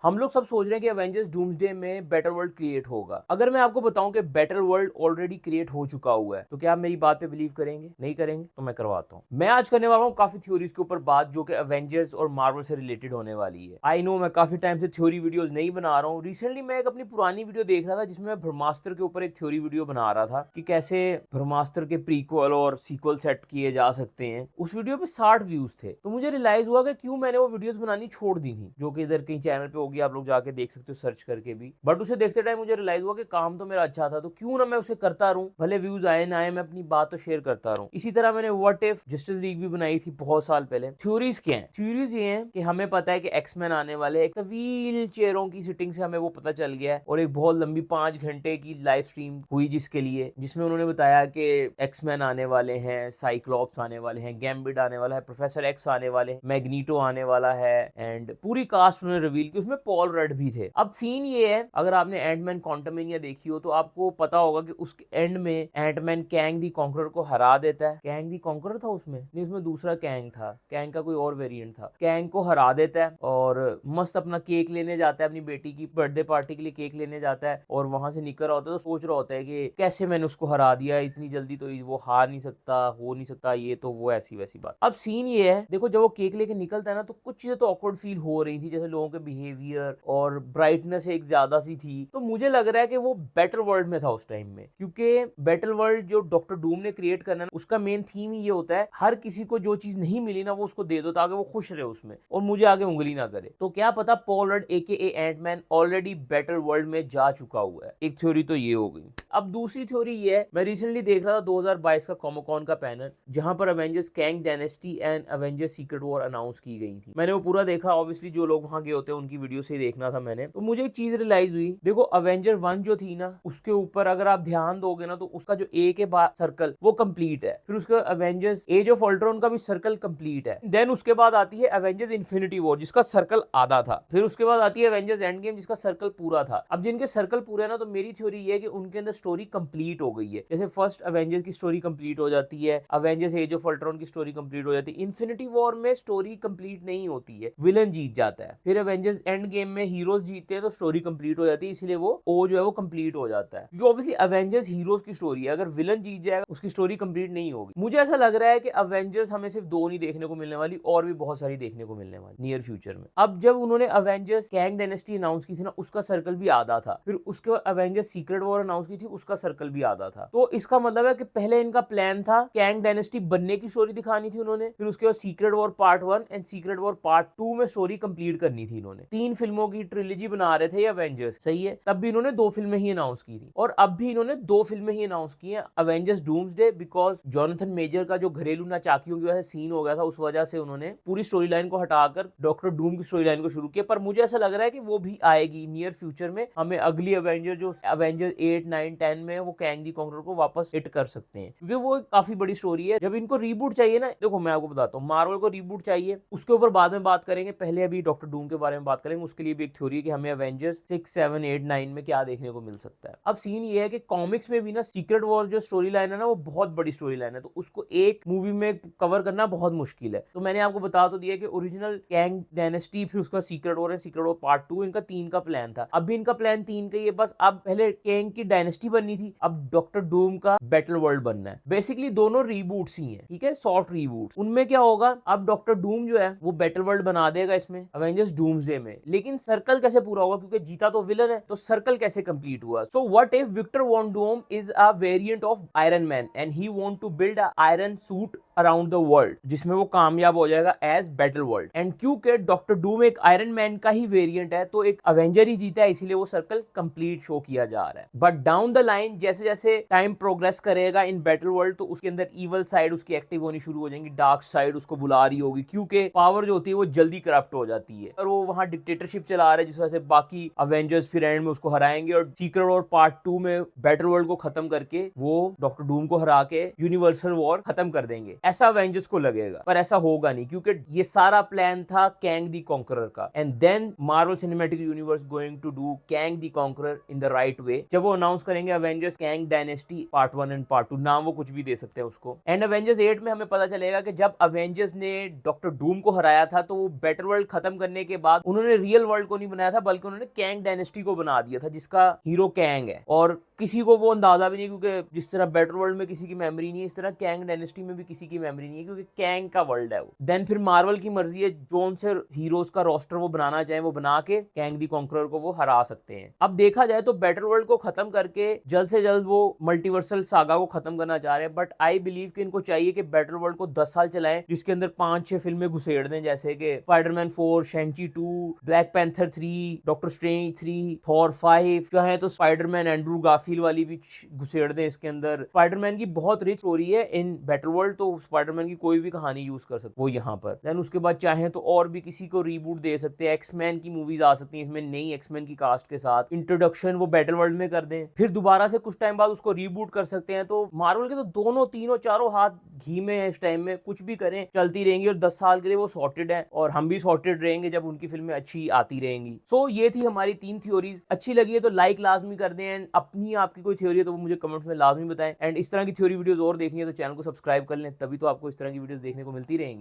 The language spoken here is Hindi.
हम लोग सब सोच रहे हैं कि एवेंजर्स डूम्सडे में बेटर वर्ल्ड क्रिएट होगा। अगर मैं आपको बताऊं कि बेटर वर्ल्ड ऑलरेडी क्रिएट हो चुका हुआ है तो क्या आप मेरी बात पे बिलीव करेंगे? नहीं करेंगे तो मैं करवाता हूं। मैं आज करने वाला हूं काफी थ्योरीज के ऊपर बात जो कि एवेंजर्स और मार्वल से रिलेटेड होने वाली है। आई नो मैं काफी टाइम से थ्योरी वीडियोस नहीं बना रहा हूँ। रिसेंटली मैं एक अपनी पुरानी वीडियो देख रहा था जिसमें मैं ब्रह्मास्त्र के ऊपर एक थ्योरी वीडियो बना रहा था कि कैसे ब्रह्मास्त्र के प्रीक्वल और सीक्वल सेट किए जा सकते हैं। उस वीडियो पे 60 व्यूज थे। तो मुझे रियलाइज हुआ कि क्यों मैंने वो वीडियोस बनानी छोड़ दी थी, जो कि इधर कहीं चैनल पे होगी, आप लोग जाके देख सकते हो सर्च करके भी। बट उसे देखते टाइम मुझे रियलाइज हुआ कि काम तो मेरा अच्छा था, तो क्यों ना मैं उसे करता रहूं, भले व्यूज आए ना आए, मैं अपनी बात तो शेयर करता रहूं। इसी तरह मैंने व्हाट इफ जस्टिस लीग भी बनाई थी बहुत साल पहले। थ्योरीज क्या है? थ्योरीज ये है कि हमें पता है कि एक्समैन आने वाले, एक व्हील चेयरों की सिटिंग से हमें वो पता चल गया है, और एक बहुत लंबी 5 घंटे की लाइव स्ट्रीम हुई जिसके लिए, जिसमें उन्होंने बताया कि एक्समैन आने वाले हैं, साइक्लॉप्स आने वाले हैं, गैम्बिट आने वाला है, प्रोफेसर एक्स आने वाले हैं, मैग्नीटो आने वाला है, एंड पूरी कास्ट उन्होंने रिवील की। उसमें पॉल रड भी थे। अब सीन ये है, अगर आपने एंटमैन क्वांटममेनिया देखी हो तो आपको पता होगा कि उसके एंड में एंटमैन कैंग दी कॉन्करर को हरा देता है। कैंग दी कॉन्करर था उसमें? नहीं, उसमें दूसरा कैंग था। कैंग का कोई और वेरिएंट था। कैंग को हरा देता है और मस्त अपना केक लेने जाता है, अपनी बेटी की बर्थडे पार्टी के लिए केक लेने जाता है, और वहां से निकल रहा होता है तो सोच रहा होता है कि कैसे मैंने उसको हरा दिया इतनी जल्दी, तो वो हार नहीं सकता, हो नहीं सकता, ये तो वो ऐसी वैसी बात। अब सीन ये है, देखो जब वो केक लेके निकलता है ना तो कुछ चीजें तो ऑकवर्ड फील हो रही थी, जैसे लोगों के बिहेवियर और ब्राइटनेस एक ज्यादा सी थी। तो मुझे लग रहा है कि वो बेटर वर्ल्ड में था उस टाइम में, क्योंकि बेटर वर्ल्ड जो डॉक्टर डूम ने क्रिएट करना है उसका मेन थीम ही ये होता है, हर किसी को जो चीज नहीं मिली ना वो उसको दे दो ताकि वो खुश रहे उसमें और मुझे आगे उंगली ना करे। तो क्या पता पॉल रड एके एंटमैन ऑलरेडी बेटर वर्ल्ड में जा चुका हुआ है। एक थ्योरी तो ये हो गई। अब दूसरी थ्योरी ये है, मैं रिसेंटली देख रहा था 2022 का कॉमिक-कॉन का पैनल, जहां पर Avengers Kang dynasty and Avengers secret war announce की गई थी। मैंने वो पूरा देखा, ऑब्वियसली जो लोग वहां गए होते हैं उनकी वीडियो से ही देखना था मैंने। तो मुझे एक चीज रियलाइज हुई, देखो अवेंजर 1 जो थी ना उसके ऊपर अगर आप ध्यान दोगे ना तो उसका जो ए के बाद सर्कल वो कंप्लीट है, फिर उसके अवेंजर्स एज ऑफ अल्ट्रॉन का भी सर्कल कंप्लीट है, देन उसके बाद आती है अवेंजर्स इन्फिनिटी वॉर जिसका सर्कल आधा था, फिर उसके बाद आती है अवेंजर्स एंड गेम जिसका सर्कल पूरा था। अब जिनके सर्कल पूरे है ना, तो मेरी थ्योरी ये है कि उनके अंदर स्टोरी कंप्लीट हो गई है। जैसे फर्स्ट अवेंजर्स की स्टोरी कंप्लीट हो जाती है, अवेंजर्स एज ऑफ अल्ट्रॉन की स्टोरी कंप्लीट हो जाती है, इन्फिनिटी वॉर में स्टोरी कंप्लीट नहीं होती है, विलन जीत जाता है, फिर अवेंजर्स एंड गेम में हीरोज जीतते हैं तो स्टोरी कंप्लीट हो जाती है, इसलिए वो ओ जो है वो कंप्लीट हो जाता है, क्योंकि ऑब्वियसली अवेंजर्स हीरोज की स्टोरी है, अगर विलन जीत जाएगा उसकी स्टोरी कंप्लीट नहीं होगी। मुझे ऐसा लग रहा है कि अवेंजर्स हमें सिर्फ 2 नहीं देखने को मिलने वाली, और भी बहुत सारी देखने को मिलने वाली नियर फ्यूचर में। अब जब उन्होंने अवेंजर्स कैंग डायनेस्टी अनाउंस की थी ना उसका सर्कल भी आधा था, फिर उसके बाद अवेंजर्स सीक्रेट वॉर अनाउंस की थी उसका सर्कल भी आधा था। तो इसका मतलब है कि पहले इनका प्लान था कैंग डायनेस्टी बनने की स्टोरी दिखानी थी उन्होंने, फिर उसके बाद secret war part 1 and secret war part 2 में स्टोरी कंप्लीट करनी थी इन्होंने। 3 फिल्मों की ट्रिलॉजी बना रहे थे ये अवेंजर्स, सही है, तब भी इन्होंने 2 फिल्में ही अनाउंस की थी, और अब भी इन्होंने 2 फिल्में ही अनाउंस की हैं, Avengers Doomsday, because Jonathan Major का जो घरेलू नाचाकियों की वजह से सीन हो गया था, उस वजह से उन्होंने पूरी स्टोरी लाइन को हटाकर डॉक्टर डूम की स्टोरी लाइन को शुरू किया। पर मुझे ऐसा लग रहा है कि वो भी आएगी नियर फ्यूचर में, हमें अगली अवेंजर जो अवेंजर 8 9 10 में वो कैंग दी कॉन्करर को वापस हिट कर सकते हैं, क्योंकि वो काफी बड़ी स्टोरी है। जब इनको रीबूट चाहिए ना, देखो मैं आपको बताता हूँ, मार्वल को रीबूट चाहिए, उसके ऊपर बाद में बात करेंगे, पहले अभी डॉक्टर डूम के बारे में बात करेंगे। उसके लिए भी एक थ्योरी है कि हमें अवेंजर्स 6 7 8 9 में क्या देखने को मिल सकता है। अब सीन ये है कि कॉमिक्स में भी ना सीक्रेट वॉर जो स्टोरी लाइन है ना वो बहुत बड़ी स्टोरी लाइन है, तो उसको एक मूवी में कवर करना बहुत मुश्किल है। तो मैंने आपको बता तो दिया कि ओरिजिनल कैंग डायनेस्टी, फिर उसका सीक्रेट वॉर है, सीक्रेट वॉर पार्ट 2, इनका 3 का प्लान था। अब भी इनका प्लान 3 का ही है, बस अब पहले कैंग की डायनेस्टी बननी थी, अब डॉक्टर डूम का बैटल वर्ल्ड बनना है। बेसिकली दोनों रीबूट्स ही हैं, ठीक है, सॉफ्ट रीबूट्स। उनमें क्या होगा, अब डॉक्टर डूम जो है वो बैटल वर्ल्ड बना देगा इसमें अवेंजर्स डूम्सडे में, लेकिन सर्कल कैसे पूरा होगा, क्योंकि जीता तो विलन है, तो सर्कल कैसे कंप्लीट हुआ। So what if Victor von Doom is a variant of Iron Man and he want to build a iron suit around the world, जिसमें वो कामयाब हो जाएगा एज बैटल वर्ल्ड। एंड क्योंकि डॉक्टर डूम एक आयरन मैन का ही वेरिएंट है, तो एक अवेंजर ही जीता है, इसीलिए वो सर्कल कंप्लीट शो किया जा रहा है। बट डाउन द लाइन जैसे जैसे टाइम प्रोग्रेस करेगा इन बैटल वर्ल्ड, तो उसके अंदर इवल साइड उसकी एक्टिव होनी शुरू हो जाएंगी, डार्क साइड उसको बुला रही होगी, क्योंकि पावर जो होती है वो जल्दी करप्ट हो जाती है, और वो वहां डिक्टेटरशिप चला रहा है, जिस वजह से बाकी अवेंजर्स फिर एंड में उसको हराएंगे, और सीक्रेट वॉर पार्ट 2 में बैटल वर्ल्ड को खत्म करके वो डॉक्टर डूम को हरा के यूनिवर्सल वॉर खत्म कर देंगे, ऐसा अवेंजर्स को लगेगा। पर ऐसा होगा नहीं, क्योंकि ये सारा प्लान था कैंग दी कॉन्करर का, and then Marvel Cinematic Universe going to do Kang the Conqueror in the right way. जब वो अनाउंस करेंगे Avengers Kang Dynasty part 1 and part 2, नाम वो कुछ भी दे सकते हैं उसको, एंड अवेंजर्स 8 में हमें पता चलेगा कि जब अवेंजर्स ने डॉक्टर डूम को हराया था, तो वो बैटल वर्ल्ड खत्म करने के बाद उन्होंने रियल वर्ल्ड को नहीं बनाया था, बल्कि उन्होंने कैंग डायनेस्टी को बना दिया था, जिसका हीरो कैंग है। और किसी को वो अंदाजा भी नहीं, क्योंकि जिस तरह बेटर वर्ल्ड में किसी की मेमोरी नहीं है, इस तरह कैंग डायनेस्टी में भी किसी की मेमोरी नहीं है, क्योंकि कैंग का वर्ल्ड है वो। देन फिर मार्वल की मर्जी है, जोन से हीरोज का रोस्टर वो बनाना चाहे वो बना के कैंग दी कॉन्करर को वो हरा सकते हैं। अब देखा जाए तो बेटर वर्ल्ड को खत्म करके जल्द से जल्द वो मल्टीवर्सल सागा को खत्म करना चाह रहे हैं, बट आई बिलीव कि इनको चाहिए कि बेटर वर्ल्ड को 10 साल चलाएं, जिसके अंदर 5-6 फिल्में घुसेड़ दें, जैसे कि Spiderman 4, शैंची 2, black panther 3, doctor strange 3, Thor 5, चाहे तो स्पाइडरमैन एंड्रू गारफील्ड वाली भी घुसेड़ दें इसके अंदर। स्पाइडरमैन की बहुत रिच स्टोरी है इन बेटर वर्ल्ड, तो स्पाइडरमैन की कोई भी कहानी यूज कर सकते वो यहाँ पर। देन उसके बाद चाहे तो और भी किसी को रीबूट दे सकते हैं, एक्समैन की मूवीज आ सकती हैं इसमें नई एक्समैन की कास्ट के साथ, इंट्रोडक्शन वो बैटल वर्ल्ड में कर दें, फिर दोबारा से कुछ टाइम बाद उसको रीबूट कर सकते हैं। तो मार्वल के तो दोनों तीनों चारों हाथ घी में है इस टाइम में, कुछ भी करें चलती रहेंगी और 10 साल के लिए वो सॉर्टेड है, और हम भी सॉर्टेड रहेंगे जब उनकी फिल्में अच्छी आती रहेंगी। सो ये थी हमारी 3 थ्योरीज। अच्छी लगी है तो लाइक लाजमी कर दें, एंड अपनी आपकी कोई थ्योरी है तो वो मुझे कमेंट्स में लाजमी बताएं। एंड इस तरह की थ्योरी वीडियोस और देखनी है तो चैनल को सब्सक्राइब कर लें, तभी तो आपको इस तरह की वीडियोस देखने को मिलती रहेंगी।